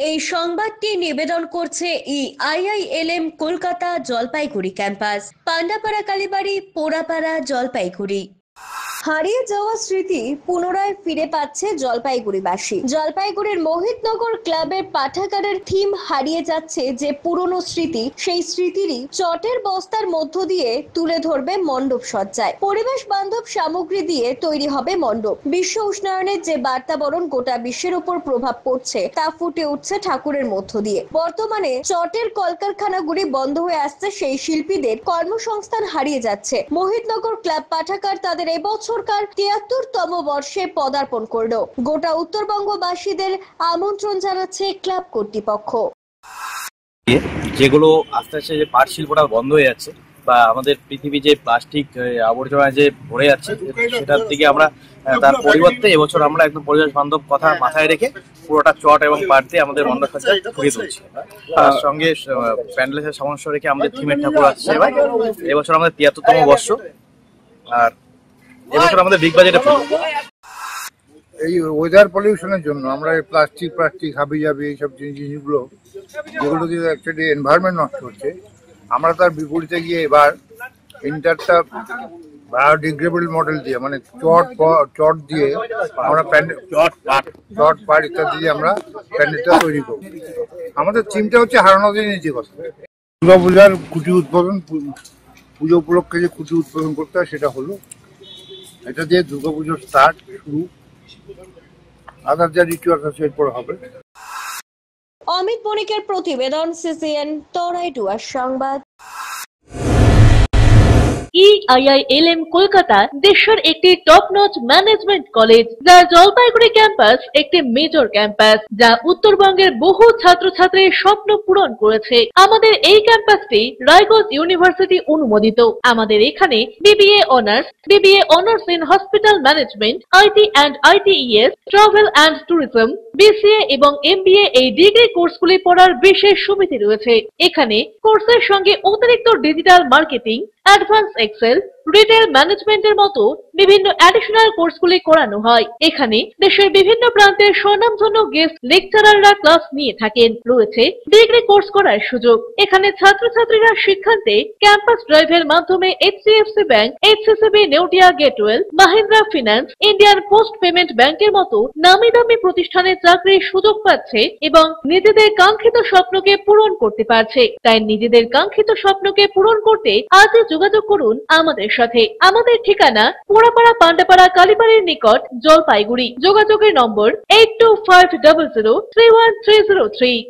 এই সংবাদটি নিবেদন করছে আইআইএলএম কলকাতা জলপাইগুড়ি ক্যাম্পাস, পান্ডাপাড়া কালীবাড়ি, পোড়াপাড়া, জলপাইগুড়ি। হারিয়ে যাওয়া স্মৃতি পুনরায় ফিরে পাচ্ছে জলপাইগুড়িবাসী। জলপাইগুড়ির মোহিতনগর ক্লাবের পাঠাগারের থিম হারিয়ে যাচ্ছে যে পুরনো স্মৃতি, সেই স্মৃতিরই চটের বস্তার মধ্য দিয়ে তুলে ধরবে মণ্ডপ সজ্জায়। পরিবেশ বান্ধব সামগ্রী দিয়ে তৈরি হবে মণ্ডপ। বিশ্ব উষ্ণায়নের যে বার্তাবরণ গোটা বিশ্বের উপর প্রভাব পড়ছে তা ফুটে উঠছে ঠাকুরের মধ্য দিয়ে। বর্তমানে চটের কলকারখানাগুলি বন্ধ হয়ে আসছে, সেই শিল্পীদের কর্মসংস্থান হারিয়ে যাচ্ছে। মোহিতনগর ক্লাব পাঠাগার তাদের এবছরকার ৭৩তম বর্ষে পদার্পণ করল। গোটা উত্তরবঙ্গবাসীদের আমন্ত্রণ জানাচ্ছে ক্লাব কর্তৃপক্ষ। যেগুলো আস্তে আস্তে যে পাট শিল্পটা বন্ধ হয়ে যাচ্ছে বা আমাদের পৃথিবী যে প্লাস্টিক আবর্জনা যে ভরে যাচ্ছে, সেটার দিকে আমরা তার পরিবর্তে এবছর আমরা একদম পরিবেশ বান্ধব কথা মাথায় রেখে পুরোটা চট এবং পাট দিয়ে আমাদের মণ্ডপ সজ্জা ফুটিয়ে তুলছি। তার সঙ্গে প্যান্ডেলের সামঞ্জস্য রেখে আমাদের থিমের ঠাকুর আসছে। এবার এবছর আমাদের ৭৩তম বর্ষ, আর এবছর আমাদের বিগ বাজেটে এই ওয়েদার পলিউশনের জন্য আমরা এই প্লাস্টিক হাবি জাবি এইসব জিনিসগুলো যেগুলো দিয়ে অ্যাকচুয়ালি এনভায়রনমেন্ট নষ্ট হচ্ছে, আমরা তার বিপরীতে গিয়ে এবার ইন্টারটা বায়োডিগ্রেডেবল মডেল দিয়ে, মানে চট দিয়ে আমরা চট পাট ইত্যাদি দিয়ে আমরা প্যান্ডেলটা তৈরি করব। আমাদের থিমটা হচ্ছে হারানো দিন নিজে কথা। দুর্গাপূজার খুঁটি উদ্বোধন, পুজো উপলক্ষে যে খুঁটি উদ্বোধন করতে হয় সেটা হলো, এটা দিয়ে দুর্গাপুজোর স্টার্ট শুরু। আদার যা রিচুয়াল আছে এরপর হবে। অমিত বণিকের প্রতিবেদন, সিসিএন তরাইডুয়ার সংবাদ। আইআইএলএম কলকাতা দেশের একটি টপ নচ ম্যানেজমেন্ট কলেজ, যা জলপাইগুড়ি ক্যাম্পাস একটি মেজর ক্যাম্পাস, যা উত্তরবঙ্গের বহু ছাত্রছাত্রীর স্বপ্ন পূরণ করেছে। আমাদের এই ক্যাম্পাসটি রায়গঞ্জ ইউনিভার্সিটি অনুমোদিত। আমাদের এখানে BBA honours in hospital management, IT and ITES, travel and tourism, BCA এবং এমবিএ এই ডিগ্রি কোর্সগুলি পড়ার বিশেষ সুবিধা রয়েছে। এখানে কোর্সের সঙ্গে অতিরিক্ত digital marketing, advance excel, retail ম্যানেজমেন্টের মতো বিভিন্ন অ্যাডিশনাল কোর্সগুলি করানো হয়। এখানে দেশের বিভিন্ন প্রান্তের স্বনামধন্য গেস্ট লেকচারাররা ক্লাস নিয়ে থাকেন। রয়েছে ডিগ্রি কোর্স করার সুযোগ। এখানে ছাত্রছাত্রীরা শিক্ষান্তে ক্যাম্পাস ড্রাইভের মাধ্যমে HDFC bank, এইচসিসিবি Neotia Getwell, Mahindra finance, Indian post payment ব্যাংকের মতো নামি দামি প্রতিষ্ঠানে চাকরির সুযোগ পাচ্ছে এবং নিজেদের কাঙ্ক্ষিত স্বপ্নকে পূরণ করতে পারছে। তাই নিজেদের কাঙ্ক্ষিত স্বপ্নকে পূরণ করতে আজই যোগাযোগ করুন আমাদের সাথে। আমাদের ঠিকানা পোড়াপাড়া, পান্ডাপাড়া, কালীবাড়ির নিকট, জলপাইগুড়ি। যোগাযোগের নম্বর 8250031303।